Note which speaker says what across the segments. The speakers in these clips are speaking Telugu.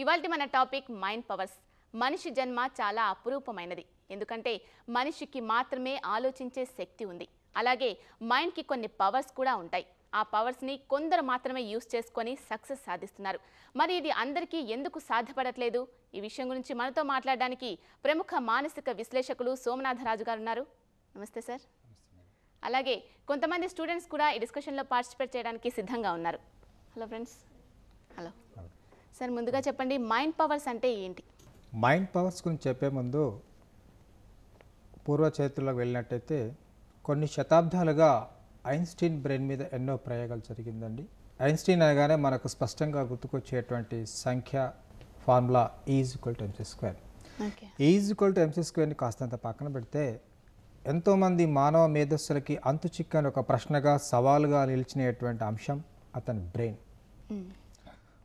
Speaker 1: ఇవాల్టి మన టాపిక్ మైండ్ పవర్స్. మనిషి జన్మ చాలా అపురూపమైనది. ఎందుకంటే మనిషికి మాత్రమే ఆలోచించే శక్తి ఉంది. అలాగే మైండ్కి కొన్ని పవర్స్ కూడా ఉంటాయి. ఆ పవర్స్ని కొందరు మాత్రమే యూస్ చేసుకొని సక్సెస్ సాధిస్తున్నారు. మరి ఇది అందరికీ ఎందుకు సాధ్యపడట్లేదు? ఈ విషయం గురించి మనతో మాట్లాడడానికి ప్రముఖ మానసిక విశ్లేషకులు సోమనాథరాజు గారు ఉన్నారు. నమస్తే సార్. అలాగే కొంతమంది స్టూడెంట్స్ కూడా ఈ డిస్కషన్లో పార్టిసిపేట్ చేయడానికి సిద్ధంగా ఉన్నారు. Hello friends. హలో సార్, ముందుగా చెప్పండి, మైండ్ పవర్స్ అంటే ఏంటి?
Speaker 2: మైండ్ పవర్స్ గురించి చెప్పే ముందు పూర్వ చరిత్రలోకి వెళ్ళినట్టయితే కొన్ని శతాబ్దాలుగా ఐన్స్టీన్ బ్రెయిన్ మీద ఎన్నో ప్రయోగాలు జరిగిందండి. ఐన్స్టీన్ అనగానే మనకు స్పష్టంగా గుర్తుకొచ్చేటువంటి సంఖ్య ఫార్ములా E=mc². E=mc²ని కాస్తంత పక్కన పెడితే ఎంతోమంది మానవ మేధస్సులకి అంతు చిక్కని ఒక ప్రశ్నగా సవాలుగా నిలిచినటువంటి అంశం అతని బ్రెయిన్.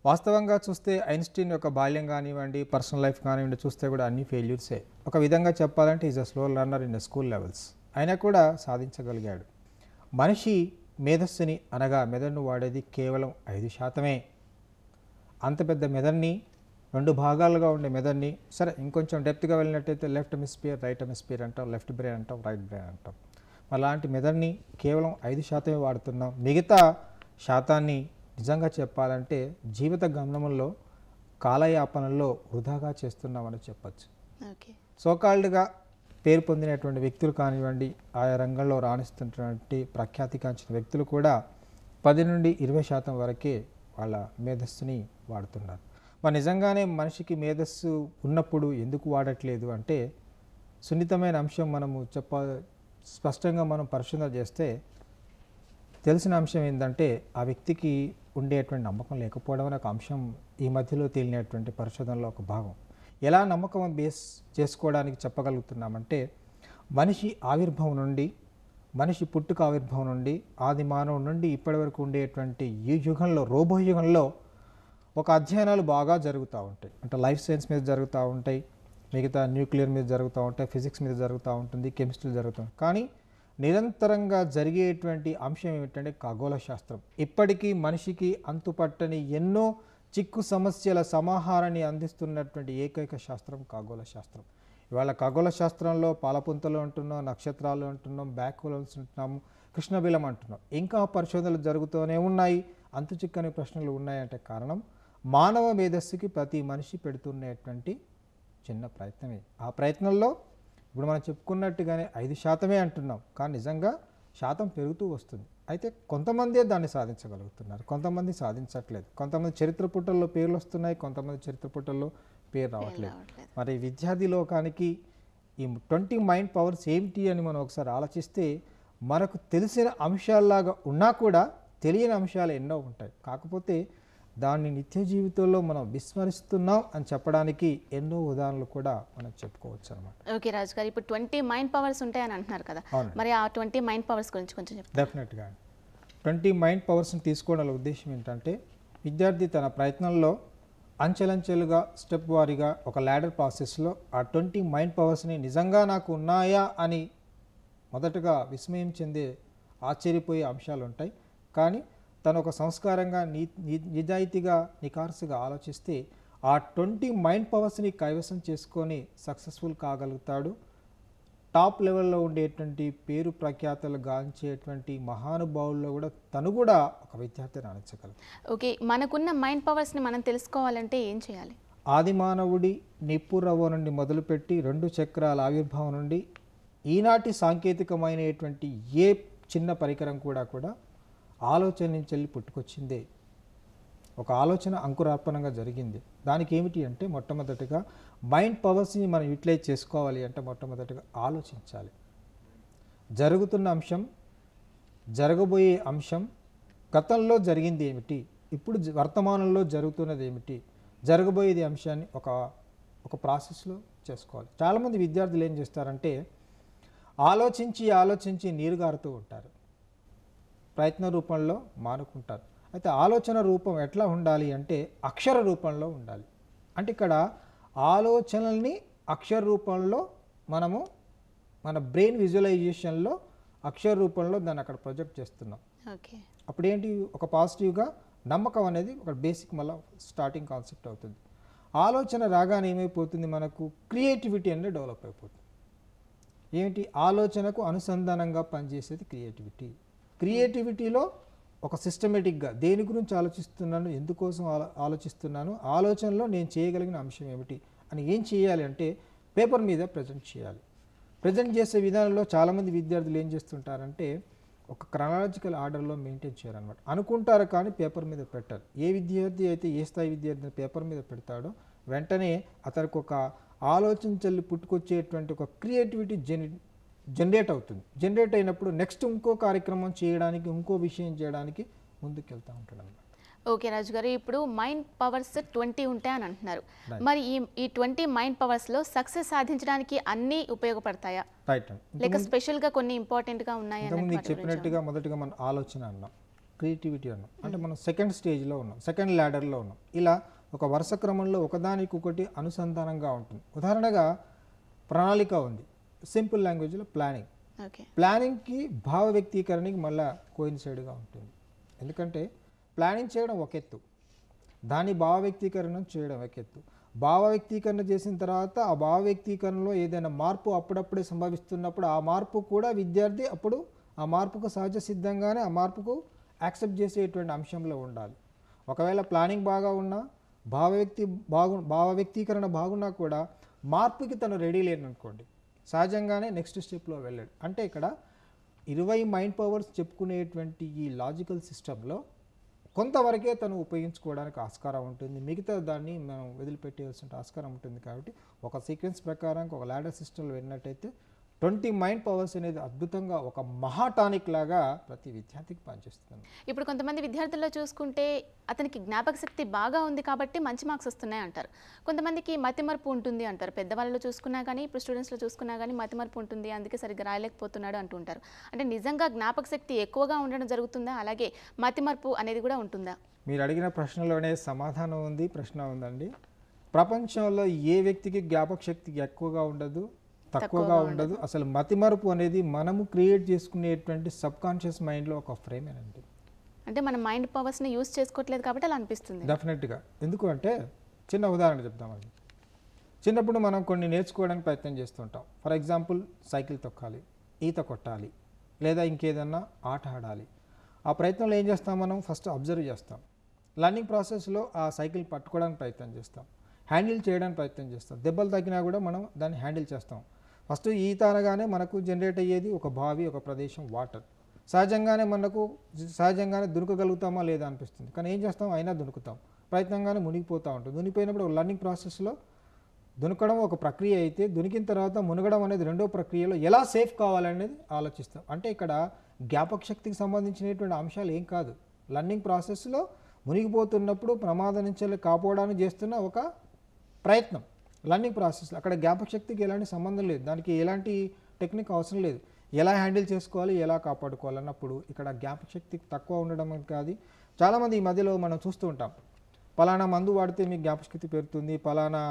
Speaker 2: వాస్తవంగా చూస్తే ఐన్స్టీన్ యొక్క బాల్యం కానివ్వండి, పర్సనల్ లైఫ్ కానివ్వండి చూస్తే కూడా అన్ని ఫెయిల్యూర్సే. ఒక విధంగా చెప్పాలంటే is a slow learner in school levels. అయినా కూడా సాధించగలిగాడు. మనిషి మేధస్సుని అనగా మెదడును వాడేది కేవలం 5%. అంత పెద్ద మెదడుని, 2 భాగాలుగా ఉండే మెదడుని, సరే ఇంకొంచెం డెప్త్గా వెళ్ళినట్టయితే లెఫ్ట్ హెమిస్ఫియర్, రైట్ హెమిస్ఫియర్ అంటాం, లెఫ్ట్ బ్రెయిన్ అంటాం, రైట్ బ్రెయిన్ అంటాం. అలాంటి మెదడుని కేవలం 5% వాడుతున్నాం. మిగతా శాతాన్ని నిజంగా చెప్పాలంటే జీవిత గమనంలో కాలయాపనలో వృధాగా చేస్తున్నామని చెప్పచ్చు. సోకాల్డ్గా పేరు పొందినటువంటి వ్యక్తులు కానివ్వండి, ఆయా రంగంలో రాణిస్తున్నటువంటి ప్రఖ్యాతిగాంచిన వ్యక్తులు కూడా 10 నుండి 20% వరకే వాళ్ళ మేధస్సుని వాడుతున్నారు. మరి నిజంగానే మనిషికి మేధస్సు ఉన్నప్పుడు ఎందుకు వాడట్లేదు అంటే సున్నితమైన అంశం మనము స్పష్టంగా మనం పరిశోధన చేస్తే తెలిసిన అంశం ఏంటంటే ఆ వ్యక్తికి ఉండేటువంటి నమ్మకం లేకపోవడం అనే ఒక అంశం ఈ మధ్యలో తేలినటువంటి పరిశోధనలో ఒక భాగం. ఎలా నమ్మకం బేస్ చేసుకోవడానికి చెప్పగలుగుతున్నామంటే మనిషి ఆవిర్భావం నుండి, మనిషి పుట్టుక ఆవిర్భావం నుండి, ఆది మానవుడి నుండి ఇప్పటి వరకు ఉండేటువంటి ఈ యుగంలో, రోబో యుగంలో ఒక అధ్యయనాలు బాగా జరుగుతూ ఉంటాయి. అంటే లైఫ్ సైన్స్ మీద జరుగుతూ ఉంటాయి, మిగతా న్యూక్లియర్ మీద జరుగుతూ ఉంటాయి, ఫిజిక్స్ మీద జరుగుతూ ఉంటుంది, కెమిస్ట్రీ జరుగుతుంది. కానీ నిరంతరంగా జరిగేటువంటి అంశం ఏమిటంటే ఖగోళ శాస్త్రం. ఇప్పటికీ మనిషికి అంతుపట్టని ఎన్నో చిక్కు సమస్యల సమాహారాన్ని అందిస్తున్నటువంటి ఏకైక శాస్త్రం ఖగోళ శాస్త్రం. ఇవాళ ఖగోళ శాస్త్రంలో పాలపుంతలు అంటున్నాం, నక్షత్రాలు అంటున్నాం, బ్లాక్ హోల్స్ అంటున్నాము, కృష్ణబిలం అంటున్నాం. ఇంకా పరిశోధనలు జరుగుతూనే ఉన్నాయి. అంతు చిక్కని ప్రశ్నలు ఉన్నాయంటే కారణం మానవ మేధస్సుకి ప్రతి మనిషి పెడుతున్నటువంటి చిన్న ప్రయత్నమే. ఆ ప్రయత్నంలో ఇప్పుడు మనం చెప్పుకున్నట్టుగానే 5% అంటున్నాం, కానీ నిజంగా శాతం పెరుగుతూ వస్తుంది. అయితే కొంతమందే దాన్ని సాధించగలుగుతున్నారు, కొంతమంది సాధించట్లేదు. కొంతమంది చరిత్ర పుటల్లో పేర్లు వస్తున్నాయి, కొంతమంది చరిత్ర పుటల్లో పేరు రావట్లేదు. మరి విద్యార్థి లోకానికి ఈ 20 మైండ్ పవర్స్ ఏమిటి అని మనం ఒకసారి ఆలోచిస్తే మనకు తెలిసిన అంశాల్లాగా ఉన్నా కూడా తెలియని అంశాలు ఎన్నో ఉంటాయి. కాకపోతే దాన్ని నిత్య జీవితంలో మనం విస్మరిస్తున్నాం అని చెప్పడానికి ఎన్నో ఉదాహరణలు కూడా మనం చెప్పుకోవచ్చు అనమాట.
Speaker 1: ఓకే రాజు గారు, ఇప్పుడు 20 మైండ్ పవర్స్ ఉంటాయని అంటున్నారు కదా, మరి ఆ 20 మైండ్ పవర్స్ గురించి కొంచెం చెప్తారా?
Speaker 2: డెఫినెట్గా 20 మైండ్ పవర్స్ని తీసుకోవడం ఉద్దేశం ఏంటంటే విద్యార్థి తన ప్రయత్నంలో అంచెలంచెలుగా స్టెప్ వారీగా ఒక ల్యాడర్ ప్రాసెస్లో ఆ 20 మైండ్ పవర్స్ని నిజంగా నాకు ఉన్నాయా అని మొదటగా విస్మయం చెందే, ఆశ్చర్యపోయే అంశాలు ఉంటాయి. కానీ తను ఒక సంస్కారంగా నిజాయితీగా నికార్సుగా ఆలోచిస్తే ఆ 20 మైండ్ పవర్స్ని కైవసం చేసుకొని సక్సెస్ఫుల్ కాగలుగుతాడు. టాప్ లెవెల్లో ఉండేటువంటి పేరు ప్రఖ్యాతలు గాంచేటువంటి మహానుభావుల్లో కూడా తను కూడా ఒక విద్యార్థి రాణించగలరు.
Speaker 1: ఓకే, మనకున్న మైండ్ పవర్స్ని మనం తెలుసుకోవాలంటే ఏం చేయాలి?
Speaker 2: ఆది మానవుడి నిప్పురవ్వ నుండి మొదలుపెట్టి 2 చక్రాల ఆవిర్భావం నుండి ఈనాటి సాంకేతికమైనటువంటి ఏ చిన్న పరికరం కూడా ఆలోచన నుంచి వెళ్ళి పుట్టుకొచ్చిందే. ఒక ఆలోచన అంకురార్పణంగా జరిగింది. దానికి ఏమిటి అంటే మొట్టమొదటిగా మైండ్ పవర్స్ని మనం యూటిలైజ్ చేసుకోవాలి అంటే మొట్టమొదటిగా ఆలోచించాలి. జరుగుతున్న అంశం, జరగబోయే అంశం, గతంలో జరిగింది ఏమిటి, ఇప్పుడు వర్తమానంలో జరుగుతున్నది ఏమిటి, జరగబోయేది అంశాన్ని ఒక ప్రాసెస్లో చేసుకోవాలి. చాలామంది విద్యార్థులు ఏం చేస్తారంటే ఆలోచించి నీరు గారుతూ ఉంటారు, ప్రయత్న రూపంలో మానుకుంటారు. అయితే ఆలోచన రూపం ఎట్లా ఉండాలి అంటే అక్షర రూపంలో ఉండాలి. అంటే ఇక్కడ ఆలోచనల్ని అక్షర రూపంలో మనము మన బ్రెయిన్ విజువలైజేషన్లో అక్షర రూపంలో దాన్ని అక్కడ ప్రొజెక్ట్ చేస్తున్నాం. అప్పుడు ఏంటి, ఒక పాజిటివ్గా నమ్మకం అనేది ఒక బేసిక్ మళ్ళీ స్టార్టింగ్ కాన్సెప్ట్ అవుతుంది. ఆలోచన రాగానే ఏమైపోతుంది, మనకు క్రియేటివిటీ అనేది డెవలప్ అయిపోతుంది. ఏమిటి, ఆలోచనకు అనుసంధానంగా పనిచేసేది క్రియేటివిటీ. క్రియేటివిటీలో ఒక సిస్టమేటిక్గా దేని గురించి ఆలోచిస్తున్నాను, ఎందుకోసం ఆలోచిస్తున్నాను, ఆలోచనలో నేను చేయగలిగిన అంశం ఏమిటి అని ఏం చేయాలి అంటే పేపర్ మీద ప్రజెంట్ చేయాలి. ప్రజెంట్ చేసే విధానంలో చాలామంది విద్యార్థులు ఏం చేస్తుంటారంటే ఒక క్రనాలజికల్ ఆర్డర్లో మెయింటైన్ చేయాలన్నమాట. అనుకుంటారు కానీ పేపర్ మీద పెట్టారు. ఏ విద్యార్థి అయితే ఏ స్థాయి విద్యార్థిని పేపర్ మీద పెడతాడో వెంటనే అతనికి ఒక ఆలోచించల్లి పుట్టుకొచ్చేటువంటి ఒక క్రియేటివిటీ జనరేట్ అవుతుంది. జనరేట్ అయినప్పుడు నెక్స్ట్ ఇంకో కార్యక్రమం చేయడానికి, ఇంకో విషయం చేయడానికి ముందుకు వెళ్తూ ఉంటాడు అన్నమాట.
Speaker 1: ఓకే రాజు గారు, ఇప్పుడు మైండ్ పవర్స్ 20 ఉంటాయని అంటున్నారు. మరి ఈ 20 మైండ్ పవర్స్లో సక్సెస్ సాధించడానికి అన్నీ ఉపయోగపడతాయా,
Speaker 2: రైట్
Speaker 1: లేక స్పెషల్గా కొన్ని ఇంపార్టెంట్గా ఉన్నాయి?
Speaker 2: మీకు చెప్పినట్టుగా మొదటిగా మనం ఆలోచన అన్నాం, క్రియేటివిటీ అన్నాం, అంటే మనం సెకండ్ స్టేజ్లో ఉన్నాం, సెకండ్ ల్యాడర్లో ఉన్నాం. ఇలా ఒక వరుస క్రమంలో ఒకదానికొకటి అనుసంధానంగా ఉంటుంది. ఉదాహరణగా ప్రణాళిక ఉంది, సింపుల్ లాంగ్వేజ్లో ప్లానింగ్. ప్లానింగ్కి భావ వ్యక్తీకరణకి మళ్ళీ కోయిన్సైడ్గా ఉంటుంది. ఎందుకంటే ప్లానింగ్ చేయడం ఒక ఎత్తు, దాని భావ వ్యక్తీకరణ చేయడం ఒక ఎత్తు. భావ వ్యక్తీకరణ చేసిన తర్వాత ఆ భావ వ్యక్తీకరణలో ఏదైనా మార్పు అప్పుడప్పుడే సంభవిస్తున్నప్పుడు ఆ మార్పు కూడా విద్యార్థి అప్పుడు ఆ మార్పుకు సహజ సిద్ధంగానే ఆ మార్పుకు యాక్సెప్ట్ చేసేటువంటి అంశంలో ఉండాలి. ఒకవేళ ప్లానింగ్ బాగా ఉన్నా, భావ వ్యక్తీకరణ బాగున్నా కూడా మార్పుకి తను రెడీ లేననుకోండి, సహజంగానే నెక్స్ట్ స్టెప్లో వెళ్ళాడు. అంటే ఇక్కడ 20 మైండ్ పవర్స్ చెప్పుకునేటువంటి ఈ లాజికల్ సిస్టంలో కొంతవరకే తను ఉపయోగించుకోవడానికి ఆస్కారం ఉంటుంది, మిగతా దాన్ని మనం వదిలిపెట్టేయాల్సిన ఆస్కారం ఉంటుంది. కాబట్టి ఒక సీక్వెన్స్ ప్రకారం ఒక ల్యాడర్ సిస్టంలో వెళ్ళినట్టయితే 20 మైండ్ పవర్స్ అనేది అద్భుతంగా ఒక మహాటానిక్ లాగా ప్రతి విద్యార్థికి పనిచేస్తుంది.
Speaker 1: ఇప్పుడు కొంతమంది విద్యార్థుల్లో చూసుకుంటే అతనికి జ్ఞాపక శక్తి బాగా ఉంది కాబట్టి మంచి మార్క్స్ వస్తున్నాయి అంటారు. కొంతమందికి మతిమరుపు ఉంటుంది అంటారు. పెద్దవాళ్ళలో చూసుకున్నా కానీ ఇప్పుడు స్టూడెంట్స్లో చూసుకున్నా కానీ మతిమరుపు ఉంటుంది, అందుకే సరిగ్గా రాయలేకపోతున్నాడు అంటుంటారు. అంటే నిజంగా జ్ఞాపక శక్తి ఎక్కువగా ఉండడం జరుగుతుందా, అలాగే మతిమరుపు అనేది కూడా ఉంటుందా?
Speaker 2: మీరు అడిగిన ప్రశ్నలోనే సమాధానం ఉంది, ప్రశ్న ఉందండి. ప్రపంచంలో ఏ వ్యక్తికి జ్ఞాపక శక్తి ఎక్కువగా ఉండదు, తక్కువగా ఉండదు. అసలు మతిమరుపు అనేది మనము క్రియేట్ చేసుకునేటువంటి సబ్ కాన్షియస్ మైండ్లో ఒక ఫ్రేమేనండి.
Speaker 1: అంటే మన మైండ్ పవర్స్ని యూజ్ చేసుకోవట్లేదు కాబట్టి అలా అనిపిస్తుంది.
Speaker 2: డెఫినెట్గా. ఎందుకు అంటే చిన్న ఉదాహరణ చెప్తామండి. చిన్నప్పుడు మనం కొన్ని నేర్చుకోవడానికి ప్రయత్నం చేస్తుంటాం. ఫర్ ఎగ్జాంపుల్ సైకిల్ తొక్కాలి, ఈత కొట్టాలి, లేదా ఇంకేదన్నా ఆట ఆడాలి. ఆ ప్రయత్నంలో ఏం చేస్తాం, మనం ఫస్ట్ అబ్జర్వ్ చేస్తాం. లర్నింగ్ ప్రాసెస్లో ఆ సైకిల్ పట్టుకోవడానికి ప్రయత్నం చేస్తాం, హ్యాండిల్ చేయడానికి ప్రయత్నం చేస్తాం. దెబ్బలు తగ్గినా కూడా మనం దాన్ని హ్యాండిల్ చేస్తాం. ఫస్ట్ ఈత అనగానే మనకు జనరేట్ అయ్యేది ఒక బావి, ఒక ప్రదేశం, వాటర్. సహజంగానే దునకగలుగుతామా లేదా అనిపిస్తుంది, కానీ ఏం చేస్తాం, అయినా దునుకుతాం, ప్రయత్నంగానే మునిగిపోతూ ఉంటుంది. దునిపోయినప్పుడు లర్నింగ్ ప్రాసెస్లో దునకడం ఒక ప్రక్రియ అయితే, దునికిన తర్వాత మునగడం అనేది రెండో ప్రక్రియలో ఎలా సేఫ్ కావాలనేది ఆలోచిస్తాం. అంటే ఇక్కడ జ్ఞాపక శక్తికి సంబంధించినటువంటి అంశాలు ఏం కాదు, లర్నింగ్ ప్రాసెస్లో మునిగిపోతున్నప్పుడు ప్రమాదం నుంచి కాపాడడానికి చేస్తున్న ఒక ప్రయత్నం. లర్నింగ్ ప్రాసెస్ అక్కడ జ్ఞాపక శక్తికి ఎలాంటి సంబంధం లేదు, దానికి ఎలాంటి టెక్నిక్ అవసరం లేదు. ఎలా హ్యాండిల్ చేసుకోవాలి, ఎలా కాపాడుకోవాలన్నప్పుడు ఇక్కడ జ్ఞాపక శక్తి తక్కువ ఉండడం కాదు. చాలామంది ఈ మధ్యలో మనం చూస్తూ ఉంటాం, పలానా మందు వాడితే మీకు జ్ఞాపకశక్తి పెరుగుతుంది, పలానా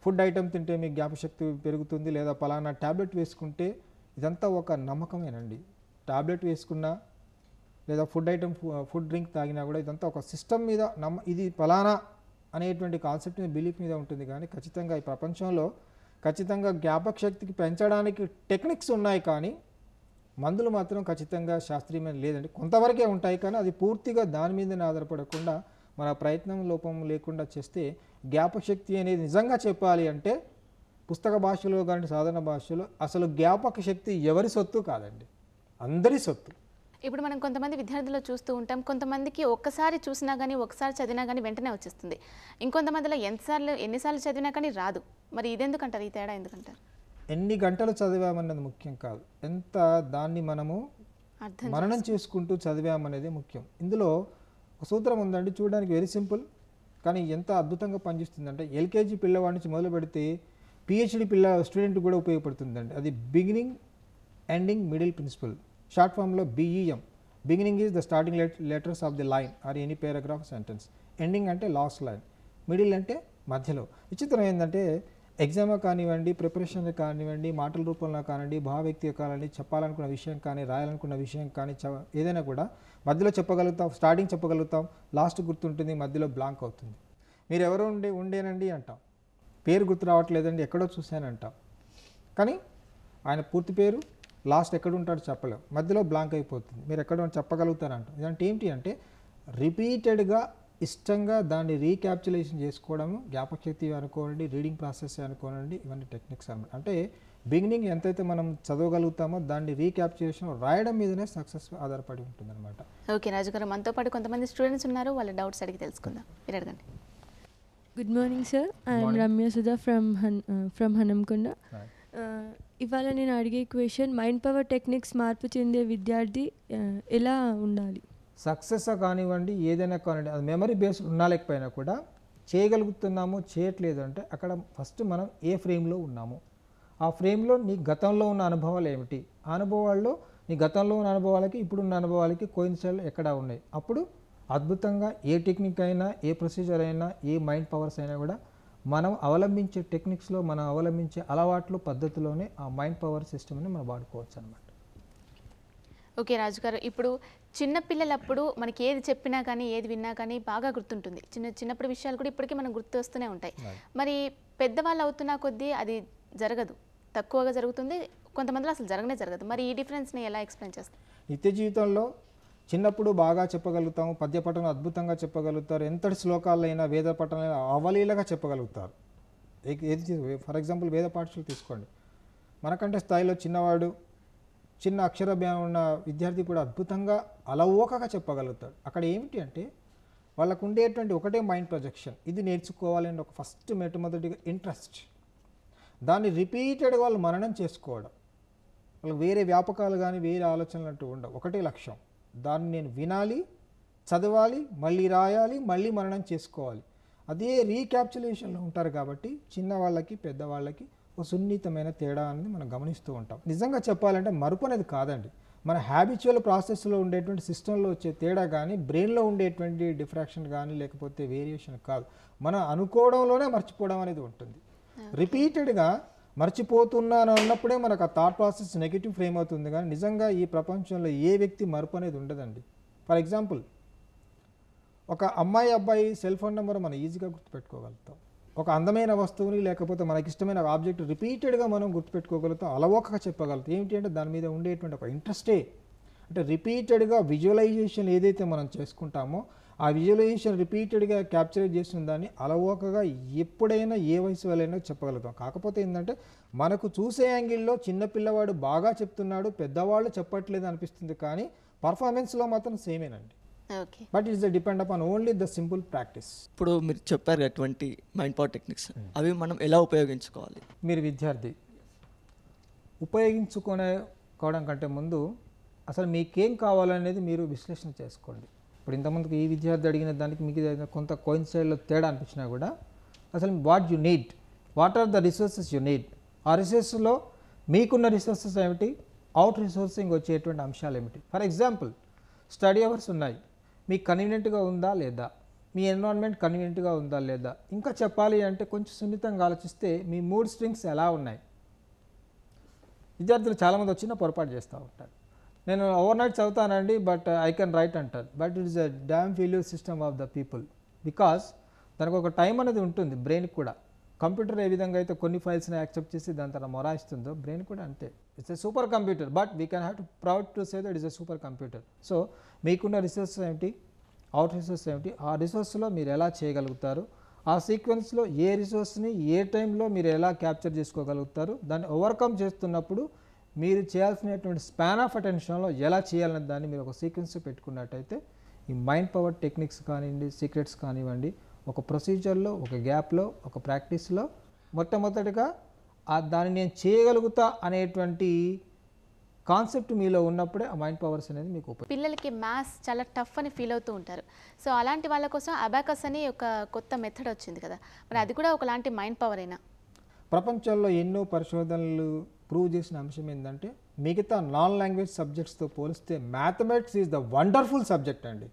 Speaker 2: ఫుడ్ ఐటమ్ తింటే మీకు జ్ఞాపకశక్తి పెరుగుతుంది, లేదా పలానా ట్యాబ్లెట్ వేసుకుంటే. ఇదంతా ఒక నమ్మకమేనండి. ట్యాబ్లెట్ వేసుకున్నా లేదా ఫుడ్ డ్రింక్ తాగినా కూడా ఇదంతా ఒక సిస్టమ్ మీద ఇది పలానా అనేటువంటి కాన్సెప్ట్ బిలీఫ్ మీద ఉంటుంది. కానీ ఖచ్చితంగా ఈ ప్రపంచంలో ఖచ్చితంగా జ్ఞాపక శక్తికి పెంచడానికి టెక్నిక్స్ ఉన్నాయి, కానీ మందులు మాత్రం ఖచ్చితంగా శాస్త్రీయమైన లేదండి. కొంతవరకే ఉంటాయి, కానీ అది పూర్తిగా దాని మీదనే ఆధారపడకుండా మన ప్రయత్నం లోపం లేకుండా చేస్తే జ్ఞాపక శక్తి అనేది నిజంగా చెప్పాలి అంటే పుస్తక భాషలో కానీ సాధారణ భాషలో అసలు జ్ఞాపక శక్తి ఎవరి సొత్తు కాదండి, అందరి సొత్తు.
Speaker 1: ఇప్పుడు మనం కొంతమంది విద్యార్థులు చూస్తూ ఉంటాం, కొంతమందికి ఒక్కసారి చూసినా కానీ ఒకసారి చదివినా కానీ వెంటనే వచ్చేస్తుంది, ఇంకొంతమందిలో ఎన్నిసార్లు చదివినా కానీ రాదు. మరి ఇదెందుకంటారు, ఈ తేడా ఎందుకంటారు?
Speaker 2: ఎన్ని గంటలు చదివామన్నది ముఖ్యం కాదు, ఎంత దాన్ని మనము మననం చేసుకుంటూ చదివామనేది ముఖ్యం. ఇందులో ఒక సూత్రం ఉందండి, చూడడానికి వెరీ సింపుల్, కానీ ఎంత అద్భుతంగా పనిచేస్తుందంటే ఎల్కేజీ పిల్లవాడి నుంచి మొదలు పెడితే పిహెచ్డి స్టూడెంట్ కూడా ఉపయోగపడుతుందండి. అది beginning, ending, middle principle. Short ఫామ్లో BEM. Beginning is the starting letters of the line or any paragraph sentence. Ending అంటే లాస్ట్ లైన్, మిడిల్ అంటే మధ్యలో. విచిత్రం ఏంటంటే ఎగ్జామ్ కానివ్వండి, ప్రిపరేషన్ కానివ్వండి, మాటల రూపంలో కానివ్వండి, భావవ్యక్తి కానివ్వండి, చెప్పాలనుకున్న విషయం కానీ, రాయాలనుకున్న విషయం కానీ ఏదైనా కూడా మధ్యలో చెప్పగలుగుతాం, స్టార్టింగ్ చెప్పగలుగుతాం, లాస్ట్ గుర్తుంటుంది, మధ్యలో బ్లాంక్ అవుతుంది. మీరు ఎవరు ఉండేనండి అంటాం, పేరు గుర్తు రావట్లేదండి, ఎక్కడో చూశానంట. కానీ ఆయన పూర్తి పేరు లాస్ట్ ఎక్కడ ఉంటాడో చెప్పలేం, మధ్యలో బ్లాంక్ అయిపోతుంది. మీరు ఎక్కడో చెప్పగలుగుతారంట. ఇదంటే ఏంటి అంటే రిపీటెడ్గా ఇష్టంగా దాన్ని రీక్యాప్చులేషన్ చేసుకోవడము, జ్ఞాపకశక్తి అనుకోనండి, రీడింగ్ ప్రాసెస్ అనుకోనండి, ఇవన్నీ టెక్నిక్స్ అనమాట. అంటే బిగినింగ్ ఎంతైతే మనం చదవగలుగుతామో దాన్ని రీక్యాప్చులేషన్ రాయడం మీదనే సక్సెస్ ఆధారపడి ఉంటుందన్నమాట.
Speaker 1: ఓకే రాజు గారు, మనతో పాటు కొంతమంది స్టూడెంట్స్ ఉన్నారు, వాళ్ళ డౌట్స్ అడిగి తెలుసుకుందాం. మీరు అడగండి.
Speaker 3: Good morning sir, I'm Ramya Sudha from Hanamkonda. ఇవాళ నేను అడిగే క్వశ్చన్, మైండ్ పవర్ టెక్నిక్స్ మార్పు చెందే విద్యార్థి ఎలా ఉండాలి?
Speaker 2: సక్సెస్ కానివ్వండి, ఏదైనా కానివ్వండి, అది మెమరీ బేస్డ్ ఉన్నా లేకపోయినా కూడా చేయగలుగుతున్నాము, చేయట్లేదు అంటే అక్కడ ఫస్ట్ మనం ఏ ఫ్రేమ్లో ఉన్నాము, ఆ ఫ్రేమ్లో నీ గతంలో ఉన్న అనుభవాలు ఏమిటి, ఆ అనుభవాల్లో నీ గతంలో ఉన్న అనుభవాలకి ఇప్పుడున్న అనుభవాలకి కోయిన్సైడ్ ఎక్కడ ఉన్నాయి. అప్పుడు అద్భుతంగా ఏ టెక్నిక్ అయినా, ఏ ప్రొసీజర్ అయినా, ఏ మైండ్ పవర్స్ అయినా కూడా మనం అవలంబించే టెక్నిక్స్లో, మనం అవలంబించే అలవాట్లు, పద్ధతిలోనే ఆ మైండ్ పవర్ సిస్టమ్ని మనం వాడుకోవచ్చు అనమాట.
Speaker 1: ఓకే రాజు గారు, ఇప్పుడు చిన్నపిల్లలప్పుడు మనకి ఏది చెప్పినా కానీ, ఏది విన్నా కానీ బాగా గుర్తుంటుంది. చిన్నప్పుడు విషయాలు కూడా ఇప్పటికీ మనకు గుర్తు వస్తూనే ఉంటాయి. మరి పెద్దవాళ్ళు అవుతున్న కొద్దీ అది జరగదు, తక్కువగా జరుగుతుంది, కొంతమందిలో అసలు జరగదు. మరి ఈ డిఫరెన్స్ని ఎలా ఎక్స్ప్లెయిన్ చేస్తారు? నిత్య
Speaker 2: జీవితంలో చిన్నప్పుడు బాగా చెప్పగలుగుతాము, పద్యపఠనం అద్భుతంగా చెప్పగలుగుతారు, ఎంతటి శ్లోకాలైనా వేద పఠనైనా అవలీలగా చెప్పగలుగుతారు. ఏది ఫర్ ఎగ్జాంపుల్ వేద పాఠశాల తీసుకోండి, మనకంటే స్థాయిలో చిన్నవాడు, చిన్న అక్షరాభ్యాసం ఉన్న విద్యార్థి కూడా అద్భుతంగా అలవోకగా చెప్పగలుగుతాడు. అక్కడ ఏమిటి అంటే వాళ్ళకు ఉండేటువంటి ఒకటే మైండ్ ప్రొజెక్షన్, ఇది నేర్చుకోవాలని ఒక ఫస్ట్ మొట్టమొదటిగా ఇంట్రెస్ట్, దాన్ని రిపీటెడ్గా వాళ్ళు మననం చేసుకోవడం. వాళ్ళకి వేరే వ్యాపకాలు కానీ వేరే ఆలోచనలు అంటూ ఉండవు, ఒకటే లక్ష్యం, దాన్ని నేను వినాలి, చదవాలి, మళ్ళీ రాయాలి, మళ్ళీ మననం చేసుకోవాలి. అదే రీక్యాప్చులేషన్లో ఉంటారు కాబట్టి చిన్నవాళ్ళకి పెద్దవాళ్ళకి ఒక సున్నితమైన తేడా అనేది మనం గమనిస్తూ ఉంటాం. నిజంగా చెప్పాలంటే మరుపు అనేది కాదండి, మన హ్యాబిచువల్ ప్రాసెస్లో ఉండేటువంటి సిస్టంలో వచ్చే తేడా కానీ, బ్రెయిన్లో ఉండేటువంటి డిఫ్రాక్షన్ కానీ లేకపోతే వేరియేషన్ కాదు, మనం అనుకోవడంలోనే మర్చిపోవడం అనేది ఉంటుంది. రిపీటెడ్గా మర్చిపోతున్నాను అన్నప్పుడే మనకు ఆ థాట్ ప్రాసెస్ నెగిటివ్ ఫ్రేమ్ అవుతుంది. కానీ నిజంగా ఈ ప్రపంచంలో ఏ వ్యక్తి మరుపు అనేది ఉండదండి. ఫర్ ఎగ్జాంపుల్, ఒక అమ్మాయి అబ్బాయి సెల్ ఫోన్ నెంబర్ మనం ఈజీగా గుర్తుపెట్టుకోగలుగుతాం, ఒక అందమైన వస్తువుని లేకపోతే మనకి ఇష్టమైన ఆబ్జెక్ట్ రిపీటెడ్గా మనం గుర్తుపెట్టుకోగలుగుతాం, అలవోకగా చెప్పగలుగుతాం. ఏమిటి అంటే దాని మీద ఉండేటువంటి ఒక ఇంట్రెస్టే. అంటే రిపీటెడ్గా విజువలైజేషన్ ఏదైతే మనం చేసుకుంటామో ఆ విజువలైజేషన్ రిపీటెడ్గా క్యాప్చర్ చేసిన దాన్ని అలవోకగా ఎప్పుడైనా ఏ వయసు వాళ్ళైనా చెప్పగలుగుతాం. కాకపోతే ఏంటంటే మనకు చూసే యాంగిల్లో చిన్నపిల్లవాడు బాగా చెప్తున్నాడు, పెద్దవాళ్ళు చెప్పట్లేదు అనిపిస్తుంది, కానీ పర్ఫార్మెన్స్లో మాత్రం సేమేనండి. But it's depend upon only the simple practice.
Speaker 4: ఇప్పుడు మీరు చెప్పారు అటువంటి మైండ్ పవర్ టెక్నిక్స్, అవి మనం ఎలా ఉపయోగించుకోవాలి?
Speaker 2: మీరు విద్యార్థి ఉపయోగించుకోవడం కంటే ముందు అసలు మీకేం కావాలనేది మీరు విశ్లేషణ చేసుకోండి. ఇప్పుడు ఇంతమందికి ఈ విద్యార్థి అడిగిన దానికి మీకు కొంత కోయిన్సైడ్లో తేడా అనిపించినా కూడా అసలు what you need, what are the resources you need, ఆ రిసోర్స్లో మీకున్న రిసోర్సెస్ ఏమిటి, అవుట్ రిసోర్సింగ్ వచ్చేటువంటి అంశాలు ఏమిటి. ఫర్ ఎగ్జాంపుల్, స్టడీ అవర్స్ ఉన్నాయి, మీకు కన్వీనియంట్గా ఉందా లేదా, మీ ఎన్విరాన్మెంట్ కన్వీనియంట్గా ఉందా లేదా, ఇంకా చెప్పాలి అంటే కొంచెం సున్నితంగా ఆలోచిస్తే మీ మూడ్ స్ట్రింగ్స్ ఎలా ఉన్నాయి. విద్యార్థులు చాలామంది వచ్చిన పొరపాటు చేస్తూ ఉంటారు, నేను ఓవర్ నైట్ చదువుతానండి బట్ ఐ కెన్ రైట్ అంటారు. But it is a damn failure system of the people, because దానికి ఒక టైం అనేది ఉంటుంది. బ్రెయిన్కి కూడా కంప్యూటర్ ఏ విధంగా అయితే కొన్ని ఫైల్స్ని యాక్సెప్ట్ చేసి దాని తర్వాత మొరాయిస్తుందో బ్రెయిన్ కూడా అంతే. It's a super computer, but we can have to proud to say that it's a super computer. So మీకున్న రిసోర్సెస్ ఏమిటి, అవుట్ రిసోర్స్ ఏమిటి, ఆ రిసోర్స్లో మీరు ఎలా చేయగలుగుతారు, ఆ సీక్వెన్స్లో ఏ రిసోర్స్ని ఏ టైంలో మీరు ఎలా క్యాప్చర్ చేసుకోగలుగుతారు, దాన్ని ఓవర్కమ్ చేస్తున్నప్పుడు మీరు చేయాల్సినటువంటి స్పాన్ ఆఫ్ అటెన్షన్లో ఎలా చేయాలనే దాన్ని మీరు ఒక సీక్వెన్స్ పెట్టుకున్నట్టయితే ఈ మైండ్ పవర్ టెక్నిక్స్ కానివ్వండి, సీక్రెట్స్ కానివ్వండి, ఒక ప్రొసీజర్లో, ఒక గ్యాప్లో, ఒక ప్రాక్టీస్లో మొట్టమొదటిగా దాన్ని నేను చేయగలుగుతా అనేటువంటి కాన్సెప్ట్ మీలో ఉన్నప్పుడే ఆ మైండ్ పవర్స్ అనేది మీకు ఉపయోగం.
Speaker 1: పిల్లలకి మ్యాథ్స్ చాలా టఫ్ అని ఫీల్ అవుతూ ఉంటారు. సో అలాంటి వాళ్ళ కోసం అబాకస్ అని ఒక కొత్త మెథడ్ వచ్చింది కదా, మరి అది కూడా ఒకలాంటి మైండ్ పవర్ అయినా?
Speaker 2: ప్రపంచంలో ఎన్నో పరిశోధనలు ప్రూవ్ చేసిన అంశం ఏంటంటే మిగతా నాన్ లాంగ్వేజ్ సబ్జెక్ట్స్తో పోలిస్తే mathematics is the wonderful subject అండి.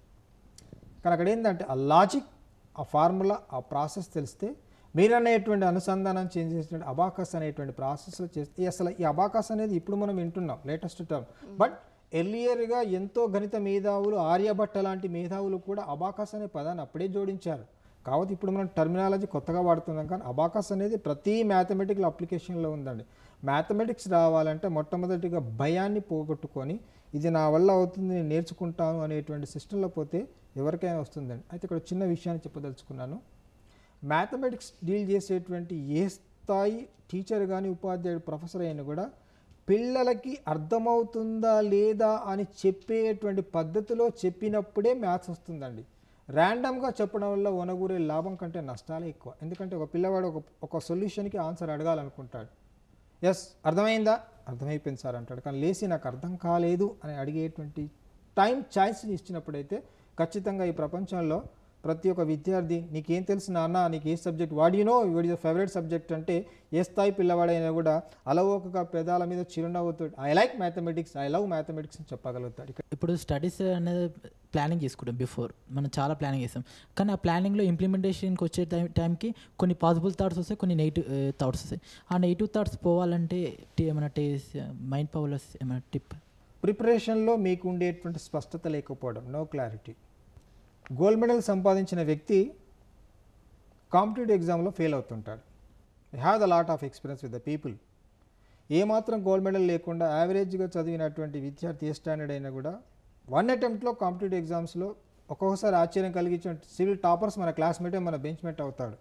Speaker 2: కానీ అక్కడ ఏంటంటే ఆ లాజిక్, ఆ ఫార్ములా, ఆ ప్రాసెస్ తెలిస్తే మీరు అనేటువంటి అనుసంధానం చేంజ్ చేసినటువంటి అబాకస్ అనేటువంటి ప్రాసెస్లో చేస్తే అసలు ఈ అబాకస్ అనేది ఇప్పుడు మనం వింటున్నాం లేటెస్ట్ టర్మ్, బట్ ఎర్లియర్గా ఎంతో గణిత మేధావులు, ఆర్యభట్ట లాంటి మేధావులు కూడా అబాకస్ అనే పదాన్ని అప్పుడే జోడించారు. కాబట్టి ఇప్పుడు మనం టర్మినాలజీ కొత్తగా వాడుతున్నాం, కానీ అబాకస్ అనేది ప్రతి మ్యాథమెటికల్ అప్లికేషన్లో ఉందండి. మ్యాథమెటిక్స్ రావాలంటే మొట్టమొదటిగా భయాన్ని పోగొట్టుకొని ఇది నా వల్ల అవుతుంది, నేను నేర్చుకుంటాను అనేటువంటి సిస్టంలో పోతే ఎవరికైనా వస్తుందండి. అయితే ఇక్కడ చిన్న విషయాన్ని చెప్పదలుచుకున్నాను. మ్యాథమెటిక్స్ డీల్ చేసేటువంటి ఏ స్థాయి టీచర్ కానీ ఉపాధ్యాయుడు ప్రొఫెసర్ అయినా కూడా పిల్లలకి అర్థమవుతుందా లేదా అని చెప్పేటువంటి పద్ధతిలో చెప్పినప్పుడే మ్యాథ్స్ వస్తుందండి. ర్యాండమ్గా చెప్పడం వల్ల ఒనగూరే లాభం కంటే నష్టాలే ఎక్కువ. ఎందుకంటే ఒక పిల్లవాడు ఒక సొల్యూషన్కి ఆన్సర్ అడగాలనుకుంటాడు. ఎస్ అర్థమైందా, అర్థమైపోయింది సార్ అంటాడు. కానీ లేచి నాకు అర్థం కాలేదు అని అడిగేటువంటి టైం ఛాయిస్ని ఇచ్చినప్పుడైతే ఖచ్చితంగా ఈ ప్రపంచంలో ప్రతి ఒక్క విద్యార్థి నీకేం తెలుసు నాన్న, నీకు ఏ subject what you know what is the favourite subject అంటే ఏ స్థాయి పిల్లవాడైనా కూడా అలవోకగా పెదాల మీద చిరునవ్వుతో I like mathematics, I love mathematics అని చెప్పగలుగుతాడు.
Speaker 5: ఇప్పుడు స్టడీస్ అనేది ప్లానింగ్ చేసుకుంటాం, బిఫోర్ మనం చాలా ప్లానింగ్ చేస్తాం. కానీ ఆ ప్లానింగ్లో ఇంప్లిమెంటేషన్కి వచ్చే టైంకి కొన్ని పాజిబుల్ థాట్స్ వస్తాయి, కొన్ని నెగిటివ్ థాట్స్ వస్తాయి. ఆ నెగిటివ్ థాట్స్ పోవాలంటే ఏమైనా మైండ్ పవర్లో ఏమైనా టిప్?
Speaker 2: ప్రిపరేషన్లో మీకు ఉండేటువంటి స్పష్టత లేకపోవడం, నో క్లారిటీ. గోల్డ్ మెడల్ సంపాదించిన వ్యక్తి కాంపిటేటివ్ ఎగ్జామ్లో ఫెయిల్ అవుతుంటాడు. I have the lot of experience with the people. ఏమాత్రం గోల్డ్ మెడల్ లేకుండా యావరేజ్గా చదివినటువంటి విద్యార్థి ఏ స్టాండర్డ్ అయినా కూడా 1 అటెంప్ట్లో కాంపిటేటివ్ ఎగ్జామ్స్లో ఒక్కొక్కసారి ఆశ్చర్యం కలిగించిన సివిల్ టాపర్స్ మన క్లాస్మేటే మన బెంచ్మేట్ అవుతాడు.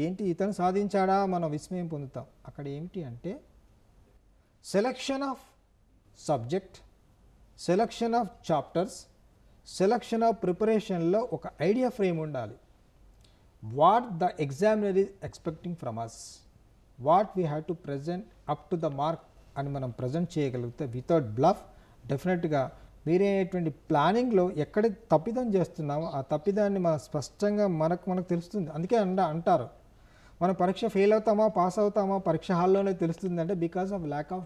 Speaker 2: ఏంటి ఇతను సాధించాడా, మనం విస్మయం పొందుతాం. అక్కడ ఏమిటి అంటే selection of subject, selection of chapters, selection of ప్రిపరేషన్లో ఒక ఐడియా ఫ్రేమ్ ఉండాలి. What the examiner is expecting from us, what we have to present up to the mark అని మనం ప్రజెంట్ చేయగలిగితే వితౌట్ బ్లఫ్ డెఫినెట్గా మీరేటువంటి ప్లానింగ్లో ఎక్కడ తప్పిదం చేస్తున్నామో ఆ తప్పిదాన్ని మనం స్పష్టంగా మనకు తెలుస్తుంది. అందుకే అంటారు మనం పరీక్ష ఫెయిల్ అవుతామా పాస్ అవుతామా పరీక్ష హాల్లోనే తెలుస్తుంది అంటే because of lack of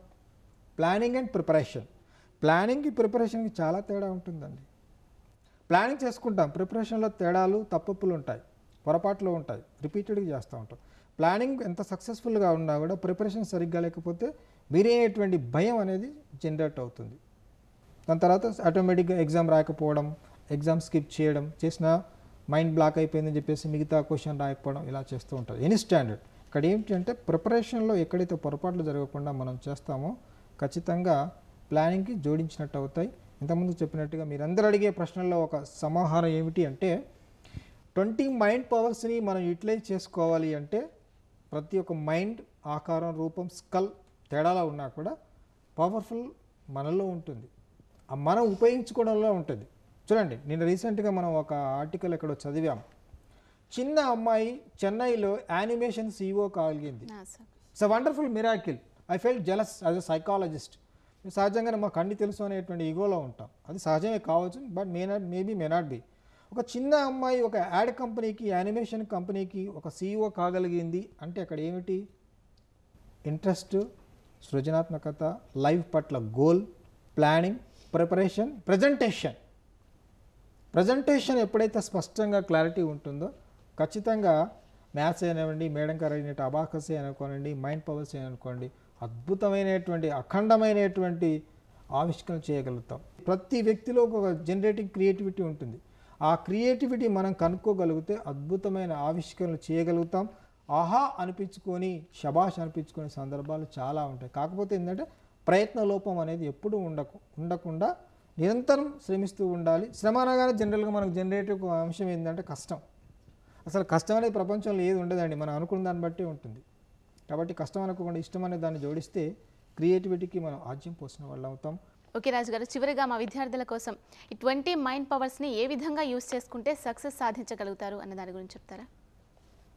Speaker 2: planning and preparation. ప్లానింగ్కి ప్రిపరేషన్కి చాలా తేడా ఉంటుందండి. ప్లానింగ్ చేసుకుంటాం, ప్రిపరేషన్లో తేడాలు తప్పులు ఉంటాయి, పొరపాట్లు ఉంటాయి, రిపీటెడ్గా చేస్తూ ఉంటాం. ప్లానింగ్ ఎంత సక్సెస్ఫుల్గా ఉన్నా కూడా ప్రిపరేషన్ సరిగ్గా లేకపోతే మీరేటువంటి భయం అనేది జనరేట్ అవుతుంది. దాని తర్వాత ఆటోమేటిక్గా ఎగ్జామ్ రాకపోవడం, ఎగ్జామ్ స్కిప్ చేయడం, చేసిన మైండ్ బ్లాక్ అయిపోయిందని చెప్పేసి మిగతా క్వశ్చన్ రాయకపోవడం ఇలా చేస్తూ ఉంటారు ఎనీ స్టాండర్డ్. ఇక్కడ ఏంటంటే ప్రిపరేషన్లో ఎక్కడైతే పొరపాట్లు జరగకుండా మనం చేస్తామో ఖచ్చితంగా ప్లానింగ్కి జోడించినట్టు అవుతాయి. ఇంతకుముందు చెప్పినట్టుగా మీరందరూ అడిగే ప్రశ్నల్లో ఒక సమాహారం ఏమిటి అంటే 20 మైండ్ పవర్స్ని మనం యూటిలైజ్ చేసుకోవాలి అంటే ప్రతి ఒక్క మైండ్ ఆకారం, రూపం, స్కల్ తేడాలా ఉన్నా కూడా పవర్ఫుల్ మనలో ఉంటుంది, మనం ఉపయోగించుకోవడంలో ఉంటుంది. చూడండి, నేను రీసెంట్గా మనం ఒక ఆర్టికల్ ఎక్కడో చదివాం. చిన్న అమ్మాయి చెన్నైలో యానిమేషన్ CEO కాగలిగింది. It's a wonderful miracle. I felt jealous as a psychologist. సహజంగానే మాకు అన్ని తెలుసు అనేటువంటి ఈగోలో ఉంటాం, అది సహజమే కావచ్చు, బట్ మే నాట్ బి. ఒక చిన్న అమ్మాయి ఒక యాడ్ కంపెనీకి, యానిమేషన్ కంపెనీకి ఒక CEO కాగలిగింది అంటే అక్కడ ఏమిటి? ఇంట్రెస్ట్, సృజనాత్మకత, లైఫ్ పట్ల గోల్, ప్లానింగ్, ప్రిపరేషన్, ప్రజెంటేషన్ ఎప్పుడైతే స్పష్టంగా క్లారిటీ ఉంటుందో ఖచ్చితంగా మ్యాథ్స్ అయినవ్వండి, మేడం గారు అడిగినట్టు అబాకస్ అనుకోనండి, మైండ్ పవర్స్ అనుకోండి, అద్భుతమైనటువంటి అఖండమైనటువంటి ఆవిష్కరణ చేయగలుగుతాం. ప్రతి వ్యక్తిలో ఒక జనరేటింగ్ క్రియేటివిటీ ఉంటుంది. ఆ క్రియేటివిటీ మనం కనుక్కోగలిగితే అద్భుతమైన ఆవిష్కరణలు చేయగలుగుతాం. ఆహా అనిపించుకొని, శబాష్ అనిపించుకునే సందర్భాలు చాలా ఉంటాయి. కాకపోతే ఏంటంటే ప్రయత్న లోపం అనేది ఎప్పుడూ ఉండకుండా నిరంతరం శ్రమిస్తూ ఉండాలి. శ్రమ అనగానే జనరల్గా మనకు జనరేటివ్ అంశం ఏంటంటే కష్టం. అసలు కష్టం అనేది ప్రపంచంలో ఏది ఉండదండి, మనం అనుకున్న దాన్ని బట్టి ఉంటుంది. కాబట్టి కష్టం అనుకోకుండా ఇష్టం అనే దాన్ని జోడిస్తే క్రియేటివిటీకి మనం ఆజ్యం పోసిన వాళ్ళు అవుతాం.
Speaker 1: ఓకే రాజు గారు, చివరిగా మా విద్యార్థుల కోసం ఈ 20 మైండ్ పవర్స్ని ఏ విధంగా యూజ్ చేసుకుంటే సక్సెస్ సాధించగలుగుతారు అన్న దాని గురించి చెప్తారా?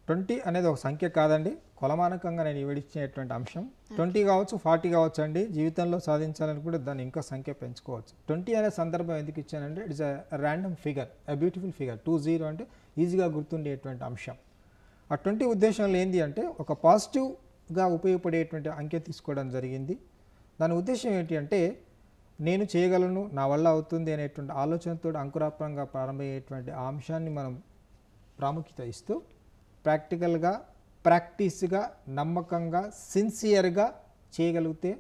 Speaker 2: 20 అనేది ఒక సంఖ్య కాదండి, కొలమానకంగా నేను వివరించేటువంటి అంశం. 20 కావచ్చు, 40 కావచ్చు అండి. జీవితంలో సాధించాలని కూడా దాన్ని ఇంకా సంఖ్య పెంచుకోవచ్చు. 20 అనే సందర్భం ఎందుకు ఇచ్చానంటే it's a random figure, a beautiful figure. 20 అంటే ఈజీగా గుర్తుండేటువంటి అంశం. ఆ 20 ఉద్దేశంలో ఏంటి అంటే ఒక పాజిటివ్గా ఉపయోగపడేటువంటి అంకె తీసుకోవడం జరిగింది. దాని ఉద్దేశం ఏంటి అంటే నేను చేయగలను, నా వల్ల అవుతుంది అనేటువంటి ఆలోచనతో అంకురార్పణంగా ప్రారంభమయ్యేటువంటి ఆ అంశాన్ని మనం ప్రాముఖ్యత ఇస్తూ ప్రాక్టికల్గా, ప్రాక్టీస్గా, నమ్మకంగా, సిన్సియర్గా చేయగలిగితే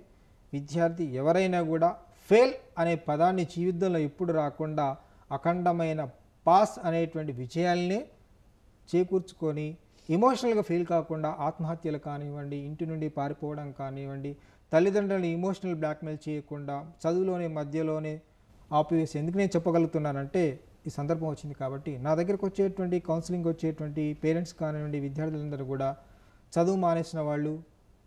Speaker 2: విద్యార్థి ఎవరైనా కూడా ఫెయిల్ అనే పదాన్ని జీవితంలో ఎప్పుడు రాకుండా అఖండమైన పాస్ అనేటువంటి విజయాల్ని చేకూర్చుకొని ఎమోషనల్గా ఫీల్ కాకుండా ఆత్మహత్యలు కానివ్వండి, ఇంటి నుండి పారిపోవడం కానివ్వండి, తల్లిదండ్రులను ఎమోషనల్ బ్లాక్మెయిల్ చేయకుండా చదువులోనే మధ్యలోనే ఆపివేసి ఎందుకు నేను చెప్పగలుగుతున్నానంటే ఈ సందర్భం వచ్చింది కాబట్టి నా దగ్గరకు వచ్చేటువంటి కౌన్సిలింగ్ వచ్చేటువంటి పేరెంట్స్ కానివ్వండి, విద్యార్థులందరూ కూడా చదువు మానేసిన వాళ్ళు,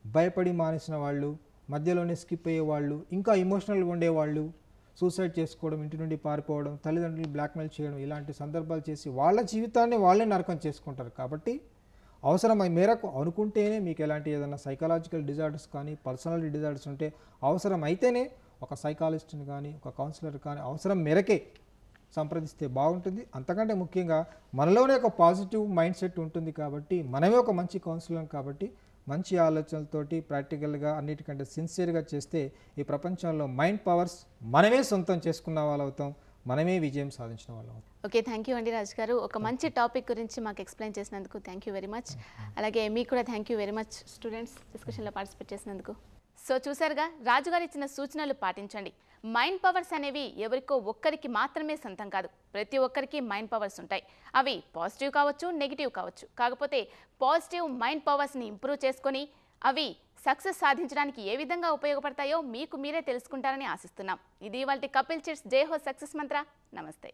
Speaker 2: భయపడి మానేసిన వాళ్ళు, మధ్యలోనే స్కిప్ అయ్యే వాళ్ళు, ఇంకా ఎమోషనల్గా ఉండేవాళ్ళు, సూసైడ్ చేసుకోవడం, ఇంటి నుండి పారిపోవడం, తల్లిదండ్రులు బ్లాక్మెయిల్ చేయడం, ఇలాంటి సందర్భాలు చేసి వాళ్ళ జీవితాన్ని వాళ్ళే నరకం చేసుకుంటారు. కాబట్టి అవసరమైన మేరకు అనుకుంటేనే మీకు ఎలాంటి ఏదైనా సైకలాజికల్ డిజార్డర్స్ కానీ పర్సనాలిటీ డిజార్డర్స్ ఉంటే అవసరం అయితేనే ఒక సైకాలజిస్ట్ని కానీ ఒక కౌన్సిలర్ కానీ అవసరం మేరకే సంప్రదిస్తే బాగుంటుంది. అంతకంటే ముఖ్యంగా మనలోనే ఒక పాజిటివ్ మైండ్ సెట్ ఉంటుంది కాబట్టి మనమే ఒక మంచి కౌన్సిలర్ కాబట్టి మంచి ఆలోచనలతోటి ప్రాక్టికల్గా అన్నిటికంటే సిన్సియర్గా చేస్తే ఈ ప్రపంచంలో మైండ్ పవర్స్ మనమే సొంతం చేసుకున్న వాళ్ళు అవుతాం, మనమే విజయం సాధించిన వాళ్ళం అవుతాం.
Speaker 1: ఓకే, థ్యాంక్ యూ అండి రాజు గారు. ఒక మంచి టాపిక్ గురించి మాకు ఎక్స్ప్లెయిన్ చేసినందుకు థ్యాంక్ యూ వెరీ మచ్. అలాగే మీకు కూడా thank you very much students డిస్కషన్లో పార్టిసిపేట్ చేసినందుకు. సో చూసారుగా, రాజుగారు ఇచ్చిన సూచనలు పాటించండి. మైండ్ పవర్స్ అనేవి ఎవరికో ఒక్కరికి మాత్రమే సొంతం కాదు, ప్రతి ఒక్కరికి మైండ్ పవర్స్ ఉంటాయి. అవి పాజిటివ్ కావచ్చు, నెగిటివ్ కావచ్చు. కాకపోతే పాజిటివ్ మైండ్ పవర్స్ని ఇంప్రూవ్ చేసుకొని అవి సక్సెస్ సాధించడానికి ఏ విధంగా ఉపయోగపడతాయో మీకు మీరే తెలుసుకుంటారని ఆశిస్తున్నాం. ఇది ఇవాల్టి కపిల్ చిట్స్ డే హో సక్సెస్ మంత్ర. నమస్తే.